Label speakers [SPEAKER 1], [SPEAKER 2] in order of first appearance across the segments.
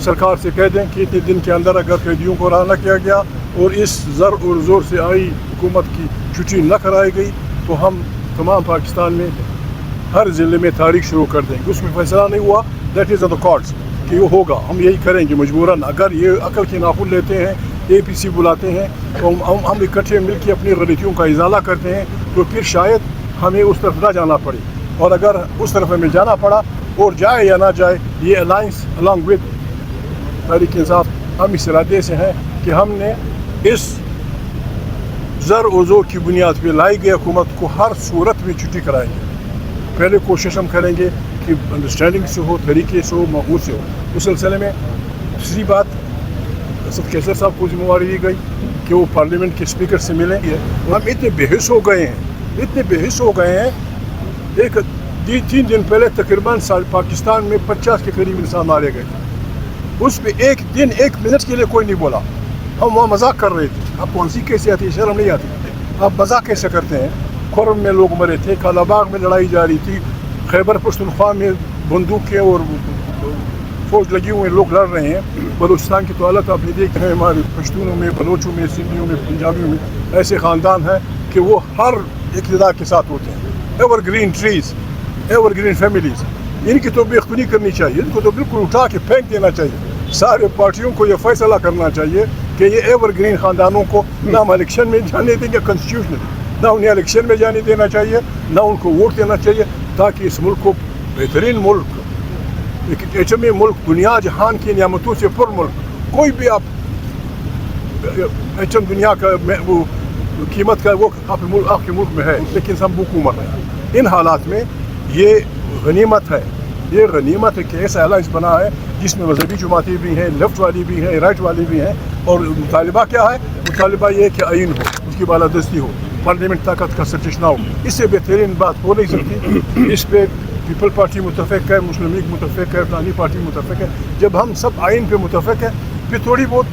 [SPEAKER 1] सरकार से कह दें कि इतने दिन के अंदर अगर कैदियों को रहा न किया गया और इस ज़र और ज़ोर से आई हुकूमत की छुट्टी न कराई गई तो हम तमाम पाकिस्तान में हर ज़िले में तारीख शुरू कर देंगे। उसमें फैसला नहीं हुआ, that is on the cards कि ये होगा, हम यही करेंगे मजबूरन। अगर ये अकल के नाखून लेते हैं, APC बुलाते हैं तो हम इकट्ठे मिलकर अपनी गलतियों का इजाला करते हैं तो फिर शायद हमें उस तरफ ना जाना पड़े। और अगर उस तरफ हमें जाना पड़ा और जाए या ना जाए, ये alliance along with Tehreek Insaf हम इस इरादे से हैं कि हमने इस ज़र और ज़ोर की बुनियाद पर लाई गई हुकूमत को हर सूरत में छुट्टी कराएंगे। पहले कोशिश हम करेंगे कि अंडरस्टैंडिंग से हो, तरीके से हो, माहौल से हो। उस सिलसिले में दूसरी बात, असद कैसर साहब को जिम्मेवारी दी गई कि वो पार्लियामेंट के स्पीकर से मिलेंगे। हम इतने बेहिस हो गए हैं, एक 3 दिन पहले तकरीबन पाकिस्तान में 50 के करीब इंसान मारे गए। उस पर एक दिन 1 मिनट के लिए कोई नहीं बोला। हम वहाँ मजाक कर रहे थे। आप कौन सी कैसे आती है, शर्म नहीं आती? आप मजाक कैसे करते हैं? खुरम में लोग मरे थे, कालाबाग में लड़ाई जारी थी, खैबर पख्तूनख्वा में बंदूकें और फौज लगी हुए लोग लड़ रहे हैं। बलूचिस्तान की तो हालत आपने देख रहे हैं, हमारे पश्तूनों में, बलोचों में, सिंधियों में, पंजाबियों में ऐसे ख़ानदान हैं कि वो हर इक़्तिदार के साथ होते हैं। एवरग्रीन ट्रीज़, एवरग्रीन फैमिलीज़, इनकी तो बेखुदी करनी चाहिए, इनको तो बिल्कुल उठा के फेंक देना चाहिए। सारे पार्टियों को ये फैसला करना चाहिए कि ये एवरग्रीन ख़ानदानों को ना हम इलेक्शन में जाने देंगे कॉन्स्टिट्यूशनली, ना उन्हें इलेक्शन में जाने देना चाहिए, ना उनको वोट देना चाहिए, ताकि इस मुल्क को बेहतरीन मुल्क, एक एटमी मुल्क, दुनिया जहान की नियामतों से पुर मुल्क, कोई भी आप एटम दुनिया का वो कीमत का वो आपके मुल्क में है, लेकिन सब हुकूमत है। इन हालात में ये गनीमत है, ये गनीमत है कि ऐसा अलायंस बना है जिसमें मजहबी जमातें भी हैं, लेफ्ट वाली भी हैं, राइट वाली भी हैं। और मुतालिबा क्या है? मुतालिबा ये है कि आइन हो, उसकी बालादस्ती हो, पार्लियामेंट ताकत का सर्टिश ना हो। इससे बेहतरीन बात हो नहीं सकती। इस पर पीपल पार्टी मुतफ़िक है, मुस्लिम लीग मुतफ़िक है, फलानी पार्टी मुतफ़िक है। जब हम सब आइन पे मुतफ़िक है फिर थोड़ी बहुत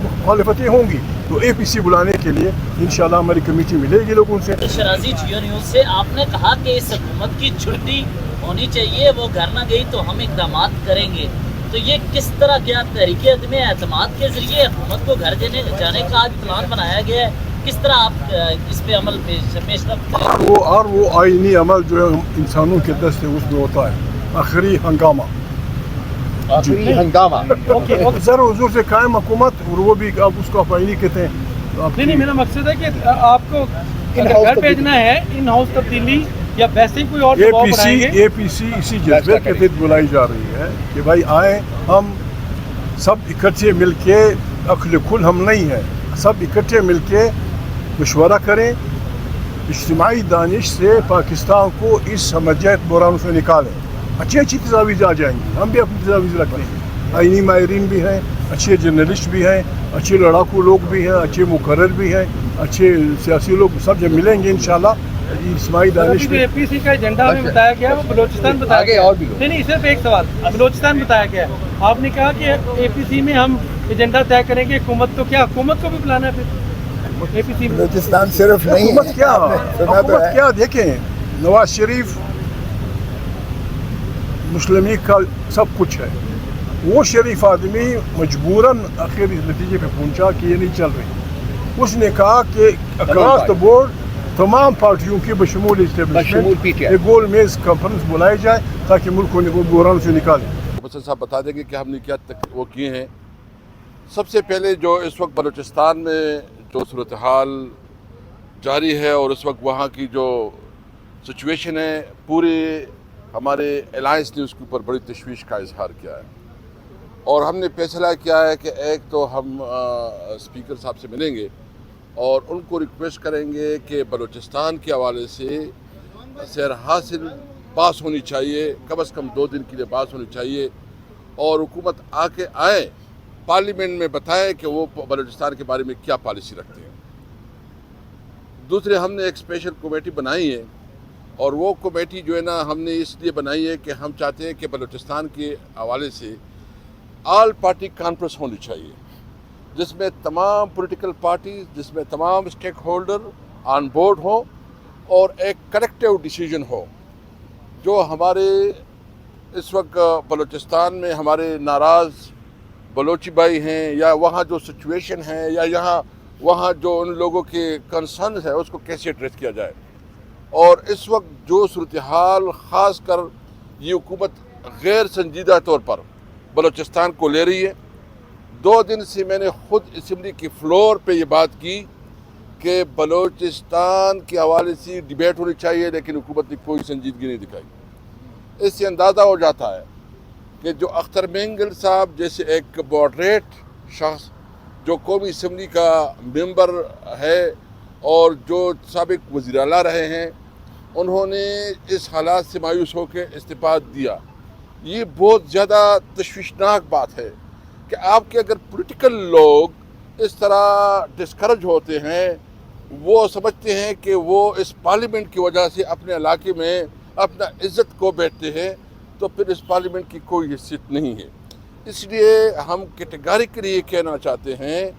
[SPEAKER 1] मुखालफतें होंगी तो APC बुलाने के लिए इंशाल्लाह हमारी कमेटी मिलेगी लोगों से।
[SPEAKER 2] शराजी जियो न्यूज़ से आपने कहा कि इस हुकूमत की छुट्टी होनी चाहिए, वो घर ना गई तो हम इक़दाम करेंगे। तो ये किस तरह क्या तरीके अदम एतमाद के ज़रिए हुकूमत को घर जाने का आज प्लान बनाया गया है? किस तरह आप इस पे अमल पेशरफ्त करेंगे?
[SPEAKER 1] वो आईनी अमल जो है इंसानों के दस्त है, उसमें होता है आखिरी हंगामा। ज़र हुज़ूर से कायम हुकूमत, और वो भी आप उसको आप आईनी कहते हैं।
[SPEAKER 3] नहीं, मेरा मकसद है कि आपको घर भेजना है, इन हाउस तब्दीली या वैसे ही कोई और
[SPEAKER 1] APC इसी जज्बे के तहत बुलाई जा रही है कि भाई आए, हम सब इकट्ठे मिलके, अक्ल खुल हम नहीं हैं, सब इकट्ठे मिलके मशवरा करें, इज्तिमाई दानिश से पाकिस्तान को इस समझियत बुरान से निकालें। अच्छी तजावीज़ आ जाएंगी, हम भी अपनी तजावीज़ रखते हैं। आईनी माहिरीन भी हैं, अच्छे जर्नलिस्ट भी हैं, अच्छे लड़ाकू लोग भी हैं, अच्छे मुकर्रर भी हैं, अच्छे सियासी लोग, सब जब मिलेंगे इंशाल्लाह इस्माइल दानिश में।
[SPEAKER 3] APC का एजेंडा हमें बताया गया, वो बलोचिस्तान बताया गया। और भी नहीं, सिर्फ एक सवाल, बलोचिस्तान बताया गया। आपने कहा कि APC में हम एजेंडा तय करेंगे, हुकूमत तो क्या हुकूमत को भी बुलाना है फिर APC में?
[SPEAKER 4] बलोचिस्तान सिर्फ नहीं,
[SPEAKER 1] हुकूमत क्या देखें, नवाज शरीफ मुस्लिम लीग का सब कुछ है। वो शरीफ आदमी मजबूरन आखिर इस नतीजे पे पहुंचा कि ये नहीं चल रही। उसने कहा कि अक्रॉस द बोर्ड तमाम पार्टियों की बशमूल इस्टेब्लिशमेंट एक गोल मेज कॉन्फ्रेंस बुलाई जाए ताकि मुल्क को बुरान से निकाले।
[SPEAKER 5] मुझसे साहब बता देंगे कि हमने क्या वो किए हैं। सबसे पहले जो इस वक्त बलूचिस्तान में जो सूरत हाल जारी है और इस वक्त वहाँ की जो सिचुएशन है, पूरे हमारे अलायंस ने उसके ऊपर बड़ी तशवीश का इजहार किया है। और हमने फैसला किया है कि एक तो हम स्पीकर साहब से मिलेंगे और उनको रिक्वेस्ट करेंगे कि बलूचिस्तान के हवाले से सैर हासिल पास होनी चाहिए, कम से कम 2 दिन के लिए पास होनी चाहिए, और हुकूमत आके आए पार्लियामेंट में बताएं कि वो बलूचिस्तान के बारे में क्या पॉलिसी रखते हैं। दूसरे, हमने एक स्पेशल कमेटी बनाई है और वो कमेटी जो है ना, हमने इसलिए बनाई है कि हम चाहते हैं कि बलूचिस्तान के हवाले से ऑल पार्टी कॉन्फ्रेंस होनी चाहिए, जिसमें तमाम पॉलिटिकल पार्टी, जिसमें तमाम स्टेक होल्डर ऑन बोर्ड हो और एक कलेक्टिव डिसीजन हो जो हमारे اس وقت بلوچستان میں ہمارے ناراض بلوچی بھائی ہیں، یا وہاں جو سچویشن ہے، یا وہاں جو ان لوگوں کے کنسرنز ہے، اس کو کیسے ایڈریس کیا جائے. اور اس وقت جو صورتحال خاص کر یہ حکومت غیر سنجیدہ طور پر بلوچستان کو لے رہی ہے. 2 دن سے میں نے خود اسمبلی کی فلور پہ یہ بات کی کہ بلوچستان کے حوالے سے ڈیبیٹ ہونی چاہیے، لیکن حکومت نے کوئی سنجیدگی نہیں دکھائی. اس سے اندازہ ہو جاتا ہے کہ جو اختر مینگل صاحب جیسے ایک ماڈریٹ شخص جو قومی اسمبلی کا ممبر ہے اور جو سابق وزیر اعلیٰ رہے ہیں، انہوں نے اس حالات سے مایوس ہو کے استعفیٰ دیا. یہ بہت زیادہ تشویشناک بات ہے کہ آپ کے اگر پولیٹیکل لوگ اس طرح ڈسکرج ہوتے ہیں، وہ سمجھتے ہیں کہ وہ اس پارلیمنٹ کی وجہ سے اپنے علاقے میں اپنا عزت کو بیٹھتے ہیں، تو پھر اس پارلیمنٹ کی کوئی حیثیت نہیں ہے. اس لیے ہم کیٹیگریکلی یہ کہنا چاہتے ہیں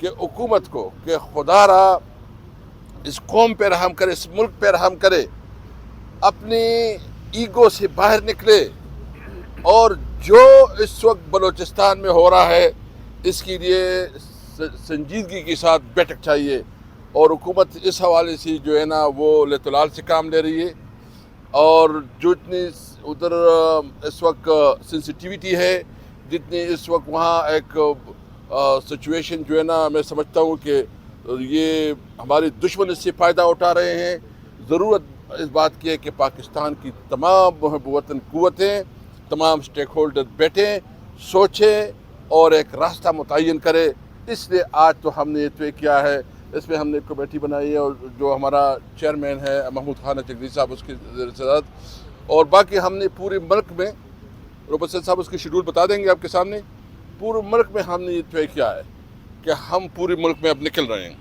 [SPEAKER 5] کہ حکومت کو کہ خدا را اس قوم پہ رحم کرے، اس ملک پہ رحم کرے، اپنی ایگو سے باہر نکلے اور جو اس وقت بلوچستان میں ہو رہا ہے اس کے لیے سنجیدگی کے ساتھ بیٹھک چاہیے. اور حکومت اس حوالے سے جو ہے نا وہ لتلال سے کام لے رہی ہے، اور جو اتنی ادھر اس وقت سینسٹیویٹی ہے، جتنی اس وقت وہاں ایک سچویشن جو ہے نا، میں سمجھتا ہوں کہ یہ ہماری دشمن اس سے فائدہ اٹھا رہے ہیں. ضرورت اس بات کی ہے کہ پاکستان کی تمام محب وطن قوتیں، تمام سٹیک ہولڈر بیٹھیں، سوچیں اور ایک راستہ متعین کرے. اس لیے آج تو ہم نے یہ طے کیا ہے، اس میں ہم نے ایک کمیٹی بنائی ہے، اور جو ہمارا چیئرمین ہے محمود خان چغری صاحب، اس کی صدارت، اور باقی ہم نے پورے ملک میں، روبسل صاحب اس کی شیڈول بتا دیں گے آپ کے سامنے، پورے ملک میں ہم نے یہ طے کیا ہے کہ ہم پورے ملک میں اب نکل رہے ہیں.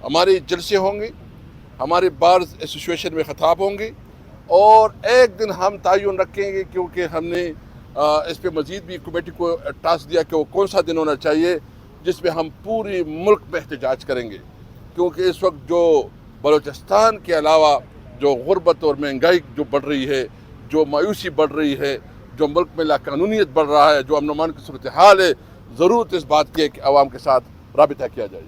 [SPEAKER 5] ہمارے جلسے ہوں گے، ہمارے بارز ایسوسیشن میں خطاب ہوں گے، اور ایک دن ہم تعین رکھیں گے، کیونکہ ہم نے اس پہ مزید بھی کمیٹی کو ٹاسک دیا کہ وہ کون سا دن ہونا چاہیے جس میں ہم پوری ملک میں احتجاج کریں گے. کیونکہ اس وقت جو بلوچستان کے علاوہ جو غربت اور مہنگائی جو بڑھ رہی ہے، جو مایوسی بڑھ رہی ہے، جو ملک میں لاقانونیت بڑھ رہا ہے، جو امن و امان کی صورتحال ہے، ضرورت اس بات کی ہے کہ عوام کے ساتھ رابطہ کیا جائے.